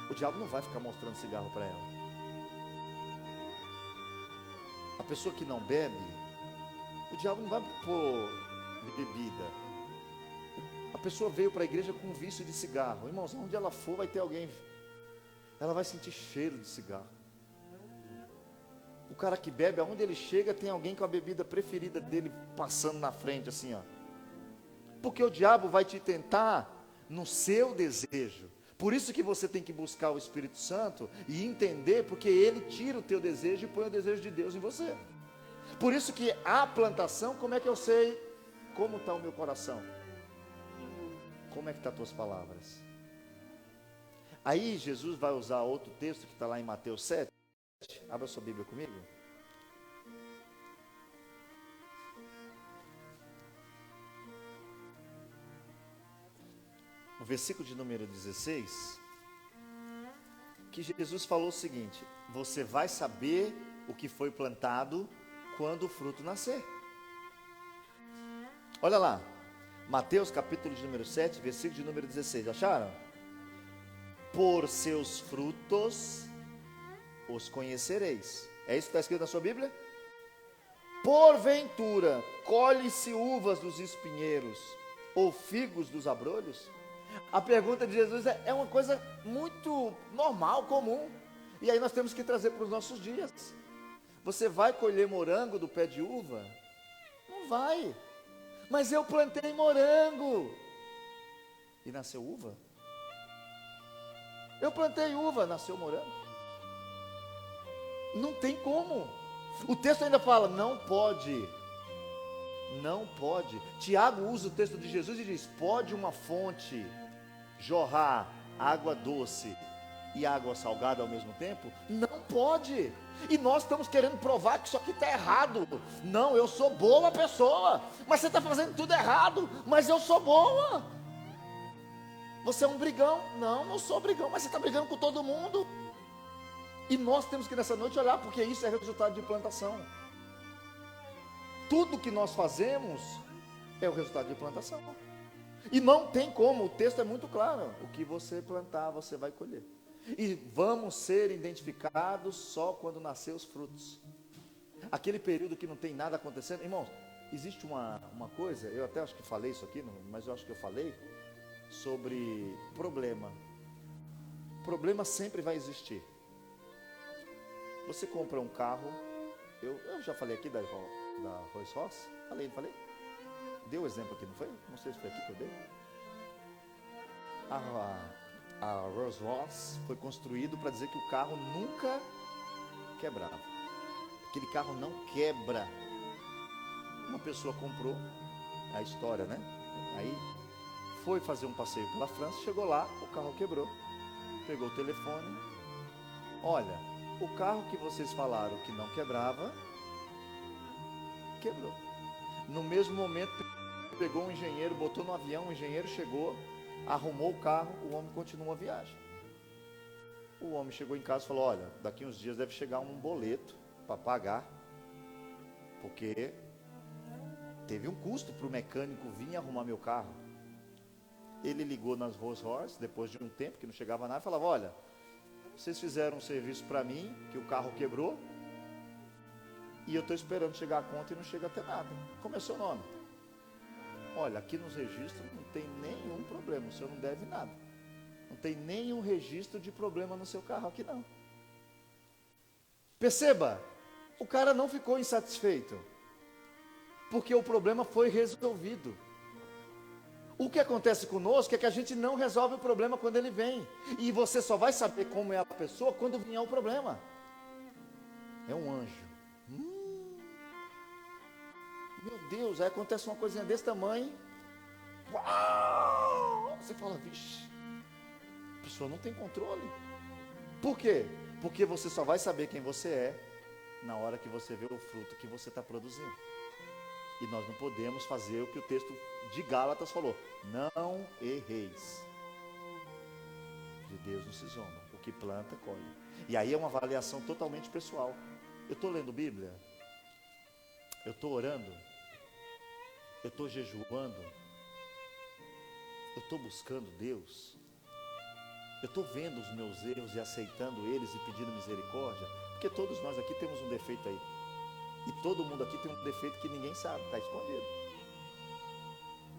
o diabo não vai ficar mostrando cigarro para ela. A pessoa que não bebe, o diabo não vai pôr bebida. A pessoa veio para a igreja com vício de cigarro. Irmãos, onde ela for vai ter alguém. Ela vai sentir cheiro de cigarro. O cara que bebe, aonde ele chega, tem alguém com a bebida preferida dele passando na frente, assim, ó. Porque o diabo vai te tentar no seu desejo. Por isso que você tem que buscar o Espírito Santo e entender, porque ele tira o teu desejo e põe o desejo de Deus em você. Por isso que a plantação, como é que eu sei como está o meu coração? Como é que estão as tuas palavras? Aí Jesus vai usar outro texto que está lá em Mateus 7. Abra sua Bíblia comigo. No versículo de número 16, que Jesus falou o seguinte: você vai saber o que foi plantado quando o fruto nascer. Olha lá, Mateus capítulo de número 7, versículo de número 16, acharam? Por seus frutos os conhecereis. É isso que está escrito na sua Bíblia? Porventura, colhe-se uvas dos espinheiros ou figos dos abrolhos? A pergunta de Jesus é uma coisa muito normal, comum. E aí nós temos que trazer para os nossos dias. Você vai colher morango do pé de uva? Não vai. Mas eu plantei morango. E nasceu uva? Eu plantei uva, nasceu morango. Não tem como. O texto ainda fala, não pode. Não pode. Tiago usa o texto de Jesus e diz, pode uma fonte jorrar água doce e água salgada ao mesmo tempo? Não pode. E nós estamos querendo provar que isso aqui está errado. Não, eu sou boa pessoa, mas você está fazendo tudo errado. Mas eu sou boa. Você é um brigão. Não, não sou brigão, mas você está brigando com todo mundo. E nós temos que nessa noite olhar, porque isso é resultado de plantação. Tudo que nós fazemos é o resultado de plantação. E não tem como, o texto é muito claro. O que você plantar, você vai colher. E vamos ser identificados só quando nascer os frutos. Aquele período que não tem nada acontecendo. Irmãos, existe uma coisa, eu até acho que falei isso aqui, mas eu acho que eu falei, sobre problema. Problema sempre vai existir. Você compra um carro, eu já falei aqui da Rolls Royce, falei? Deu exemplo aqui, não foi? Não sei se foi aqui que eu dei. A Rolls Royce foi construído para dizer que o carro nunca quebrava. Aquele carro não quebra. Uma pessoa comprou, a história, né? Aí foi fazer um passeio pela França, chegou lá, o carro quebrou. Pegou o telefone. Olha, o carro que vocês falaram que não quebrava, quebrou. No mesmo momento, pegou um engenheiro, botou no avião, o engenheiro chegou, arrumou o carro, o homem continuou a viagem. O homem chegou em casa e falou, olha, daqui uns dias deve chegar um boleto para pagar, porque teve um custo para o mecânico vir arrumar meu carro. Ele ligou nas Rolls Royce, depois de um tempo que não chegava nada, e falava, olha, vocês fizeram um serviço para mim, que o carro quebrou, e eu estou esperando chegar a conta e não chega até nada. Como é seu nome? Olha, aqui nos registros não tem nenhum problema, o senhor não deve nada. Não tem nenhum registro de problema no seu carro aqui não. Perceba, o cara não ficou insatisfeito, porque o problema foi resolvido. O que acontece conosco é que a gente não resolve o problema quando ele vem. E você só vai saber como é a pessoa quando vier o problema. É um anjo. Meu Deus, aí acontece uma coisinha desse tamanho. Uau! Você fala, vixe, a pessoa não tem controle. Por quê? Porque você só vai saber quem você é na hora que você vê o fruto que você está produzindo. E nós não podemos fazer o que o texto de Gálatas falou. Não erreis. De Deus não se zomba. O que planta, colhe. E aí é uma avaliação totalmente pessoal. Eu estou lendo Bíblia. Eu estou orando. Eu estou jejuando. Eu estou buscando Deus. Eu estou vendo os meus erros e aceitando eles e pedindo misericórdia. Porque todos nós aqui temos um defeito aí. E todo mundo aqui tem um defeito que ninguém sabe, está escondido.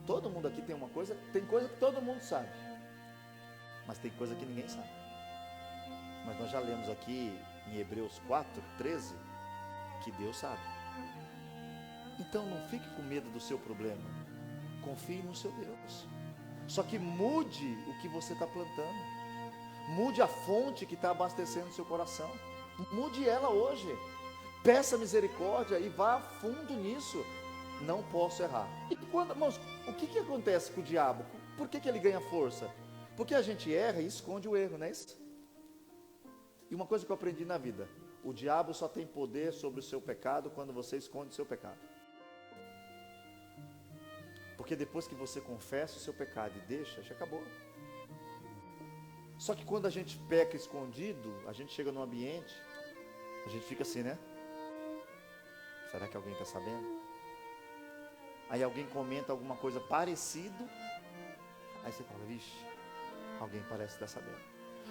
Todo mundo aqui tem uma coisa, tem coisa que todo mundo sabe, mas tem coisa que ninguém sabe. Mas nós já lemos aqui em Hebreus 4:13 que Deus sabe. Então não fique com medo do seu problema, confie no seu Deus. Só que mude o que você está plantando, mude a fonte que está abastecendo o seu coração, mude ela hoje. Peça misericórdia e vá a fundo nisso. Não posso errar. E quando, irmãos, o que acontece com o diabo? Por que ele ganha força? Porque a gente erra e esconde o erro, não é isso? E uma coisa que eu aprendi na vida: o diabo só tem poder sobre o seu pecado quando você esconde o seu pecado. Porque depois que você confessa o seu pecado e deixa, já acabou. Só que quando a gente peca escondido, a gente chega num ambiente, a gente fica assim, né? Será que alguém está sabendo? Aí alguém comenta alguma coisa parecida. Aí você fala, vixe, alguém parece estar sabendo.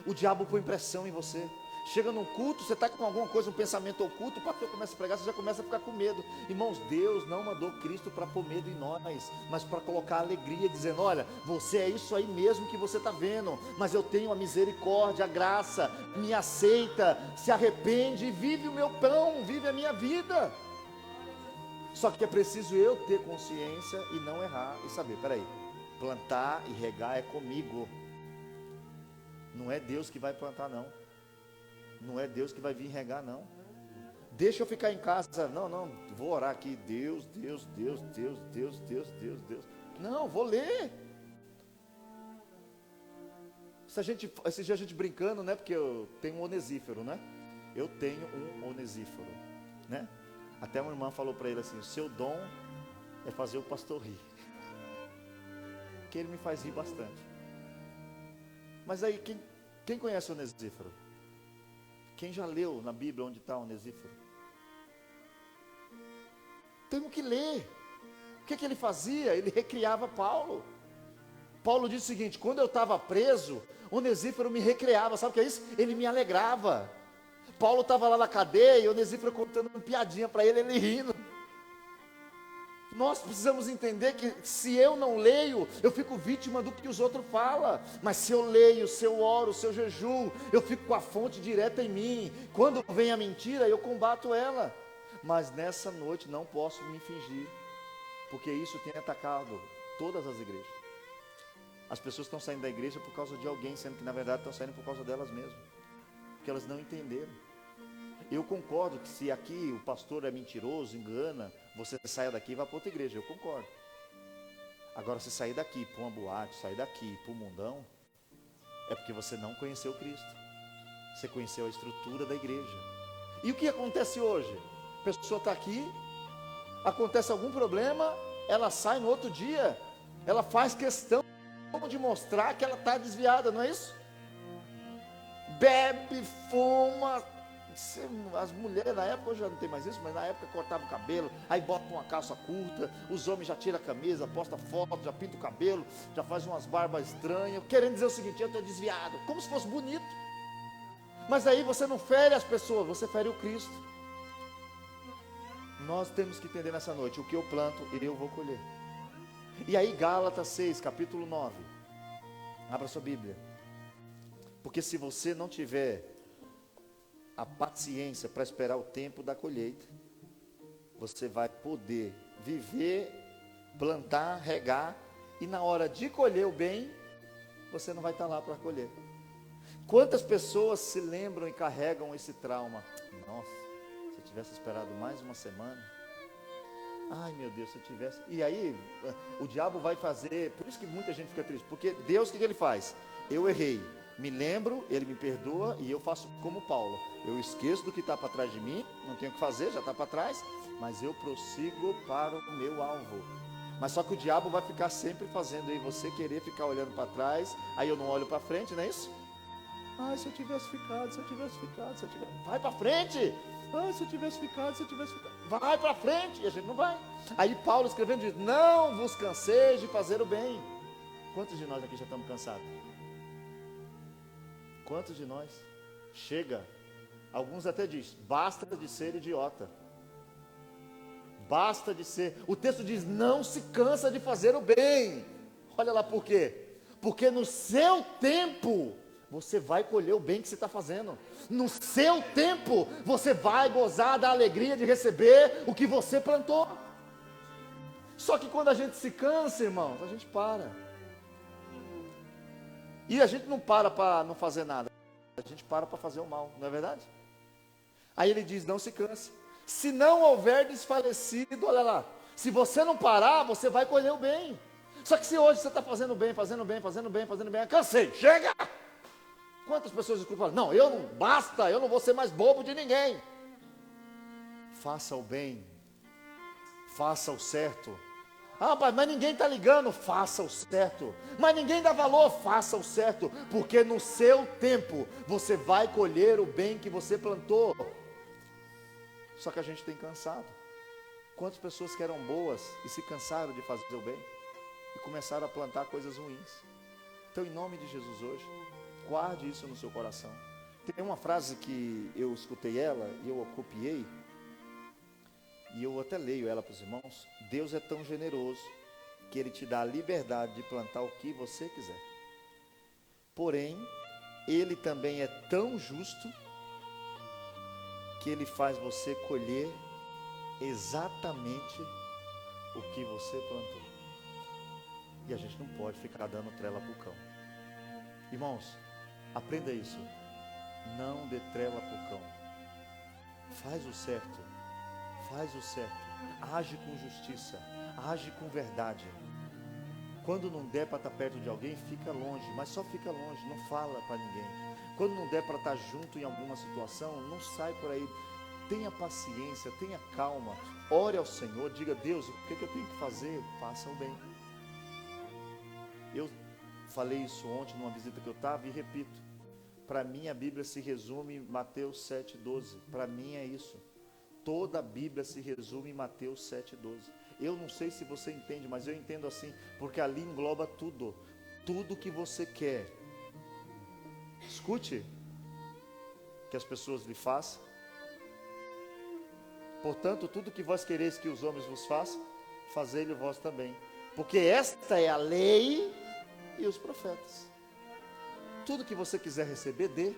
O diabo põe pressão em você. Chega num culto, você está com alguma coisa, um pensamento oculto, o pastor começa a pregar, você já começa a ficar com medo. Irmãos, Deus não mandou Cristo para pôr medo em nós, mas para colocar alegria, dizendo, olha, você é isso aí mesmo que você está vendo, mas eu tenho a misericórdia, a graça, me aceita, se arrepende e vive o meu pão, vive a minha vida. Só que é preciso eu ter consciência e não errar e saber, peraí, plantar e regar é comigo. Não é Deus que vai plantar, não. Não é Deus que vai vir regar, não. Deixa eu ficar em casa. Não, vou orar aqui. Deus. Não, vou ler. Esse dia a gente brincando, né? Porque eu tenho um onesífero, né? Eu tenho um onesífero, né? Até uma irmã falou para ele assim: o seu dom é fazer o pastor rir. Que ele me faz rir bastante. Mas aí, quem conhece o onesífero? Quem já leu na Bíblia onde está o onesífero? Temos que ler. O que ele fazia? Ele recriava Paulo. Paulo diz o seguinte: quando eu estava preso, o onesífero me recreava. Sabe o que é isso? Ele me alegrava. Paulo estava lá na cadeia, o onesífero contando uma piadinha para ele, ele rindo. Nós precisamos entender que se eu não leio, eu fico vítima do que os outros falam. Mas se eu leio, se eu oro, se eu jejuo, eu fico com a fonte direta em mim. Quando vem a mentira, eu combato ela. Mas nessa noite não posso me fingir, porque isso tem atacado todas as igrejas. As pessoas estão saindo da igreja por causa de alguém, sendo que na verdade estão saindo por causa delas mesmas, porque elas não entenderam. Eu concordo que se aqui o pastor é mentiroso, engana, você saia daqui e vá para outra igreja, eu concordo. Agora, se sair daqui para uma boate, sair daqui para o mundão, é porque você não conheceu Cristo. Você conheceu a estrutura da igreja. E o que acontece hoje? A pessoa está aqui, acontece algum problema, ela sai no outro dia, ela faz questão de mostrar que ela está desviada, não é isso? Bebe, fuma. As mulheres na época, hoje já não tem mais isso, mas na época cortava o cabelo, aí bota uma calça curta, os homens já tiram a camisa, posta foto, já pinta o cabelo, já faz umas barbas estranhas, querendo dizer o seguinte: eu estou desviado, como se fosse bonito. Mas aí você não fere as pessoas, você fere o Cristo. Nós temos que entender nessa noite: o que eu planto, eu vou colher. E aí Gálatas 6, capítulo 9, abra sua Bíblia, porque se você não tiver a paciência para esperar o tempo da colheita, você vai poder viver, plantar, regar, e na hora de colher o bem, você não vai estar lá para colher. Quantas pessoas se lembram e carregam esse trauma? Nossa, se eu tivesse esperado mais uma semana, ai meu Deus, se eu tivesse. E aí o diabo vai fazer, por isso que muita gente fica triste, porque Deus, o que ele faz? Eu errei, me lembro, ele me perdoa, e eu faço como Paulo, eu esqueço do que está para trás de mim, não tenho o que fazer, já está para trás, mas eu prossigo para o meu alvo. Mas só que o diabo vai ficar sempre fazendo aí você querer ficar olhando para trás, aí eu não olho para frente, não é isso? Ai, se eu tivesse ficado, vai para frente. Ai, se eu tivesse ficado, vai para frente, e a gente não vai. Aí Paulo escrevendo diz: não vos canseis de fazer o bem. Quantos de nós aqui já estamos cansados? Quantos de nós? Chega. Alguns até diz: basta de ser idiota. Basta de ser. O texto diz: não se cansa de fazer o bem. Olha lá por quê? Porque no seu tempo você vai colher o bem que você está fazendo. No seu tempo você vai gozar da alegria de receber o que você plantou. Só que quando a gente se cansa, irmãos, a gente para. E a gente não para não fazer nada, a gente para fazer o mal, não é verdade? Aí ele diz: não se canse. Se não houver desfalecido, olha lá, se você não parar, você vai colher o bem. Só que se hoje você está fazendo bem, cansei, chega! Quantas pessoas escutam e falam: não, basta, eu não vou ser mais bobo de ninguém. Faça o bem, faça o certo. Ah, pai, mas ninguém está ligando. Faça o certo. Mas ninguém dá valor. Faça o certo, porque no seu tempo você vai colher o bem que você plantou. Só que a gente tem cansado. Quantas pessoas que eram boas e se cansaram de fazer o bem e começaram a plantar coisas ruins? Então, em nome de Jesus hoje, guarde isso no seu coração. Tem uma frase que eu escutei ela e eu a copiei, e eu até leio ela para os irmãos: Deus é tão generoso que Ele te dá a liberdade de plantar o que você quiser. Porém, Ele também é tão justo que Ele faz você colher exatamente o que você plantou. E a gente não pode ficar dando trela para o cão. Irmãos, Aprenda isso. Não dê trela pro cão. Faz o certo. Faz o certo. Age com justiça. Age com verdade. Quando não der para estar perto de alguém, fica longe. Mas só fica longe, não fala para ninguém. Quando não der para estar junto em alguma situação, não sai por aí. Tenha paciência, tenha calma. Ore ao Senhor, diga: Deus, o que eu tenho que fazer? Faça o bem. Eu falei isso ontem numa visita que eu estava e repito. Para mim a Bíblia se resume em Mateus 7,12. Para mim é isso. Toda a Bíblia se resume em Mateus 7,12. Eu não sei se você entende, mas eu entendo assim, porque ali engloba tudo. Tudo que você quer. Escute, que as pessoas lhe façam. Portanto, tudo que vós quereis que os homens vos façam, fazei-lhe vós também. Porque esta é a lei e os profetas. Tudo que você quiser receber, dê.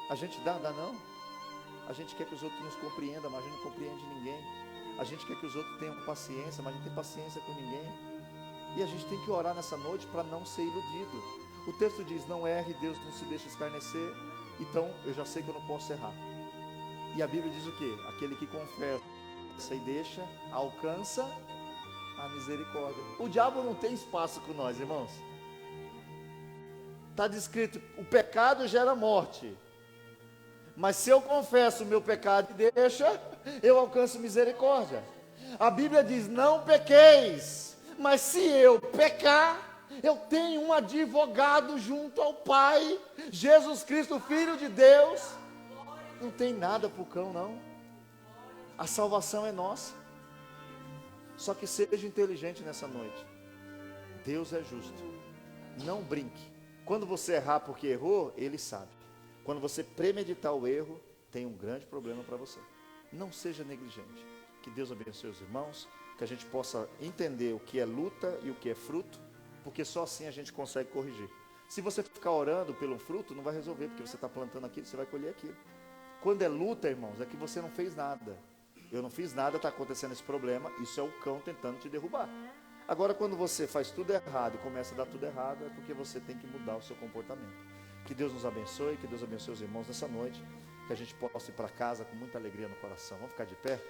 A gente dá não. A gente quer que os outros nos compreendam, mas a gente não compreende ninguém. A gente quer que os outros tenham paciência, mas a gente não tem paciência com ninguém. E a gente tem que orar nessa noite para não ser iludido. O texto diz: não erre, Deus não se deixa escarnecer. Então eu já sei que eu não posso errar. E a Bíblia diz o quê? Aquele que confessa e deixa, alcança a misericórdia. O diabo não tem espaço com nós, irmãos. Está descrito: o pecado gera morte. Mas se eu confesso o meu pecado e deixa, eu alcanço misericórdia. A Bíblia diz: não pequeis. Mas se eu pecar, eu tenho um advogado junto ao Pai, Jesus Cristo, Filho de Deus. Não tem nada para o cão, não. A salvação é nossa. Só que seja inteligente nessa noite. Deus é justo. Não brinque. Quando você errar porque errou, Ele sabe. Quando você premeditar o erro, tem um grande problema para você. Não seja negligente. Que Deus abençoe os irmãos, que a gente possa entender o que é luta e o que é fruto, porque só assim a gente consegue corrigir. Se você ficar orando pelo fruto, não vai resolver, porque você está plantando aquilo, você vai colher aquilo. Quando é luta, irmãos, é que você não fez nada. Eu não fiz nada, está acontecendo esse problema, isso é o cão tentando te derrubar. Agora, quando você faz tudo errado e começa a dar tudo errado, é porque você tem que mudar o seu comportamento. Que Deus nos abençoe, que Deus abençoe os irmãos nessa noite, que a gente possa ir para casa com muita alegria no coração. Vamos ficar de pé?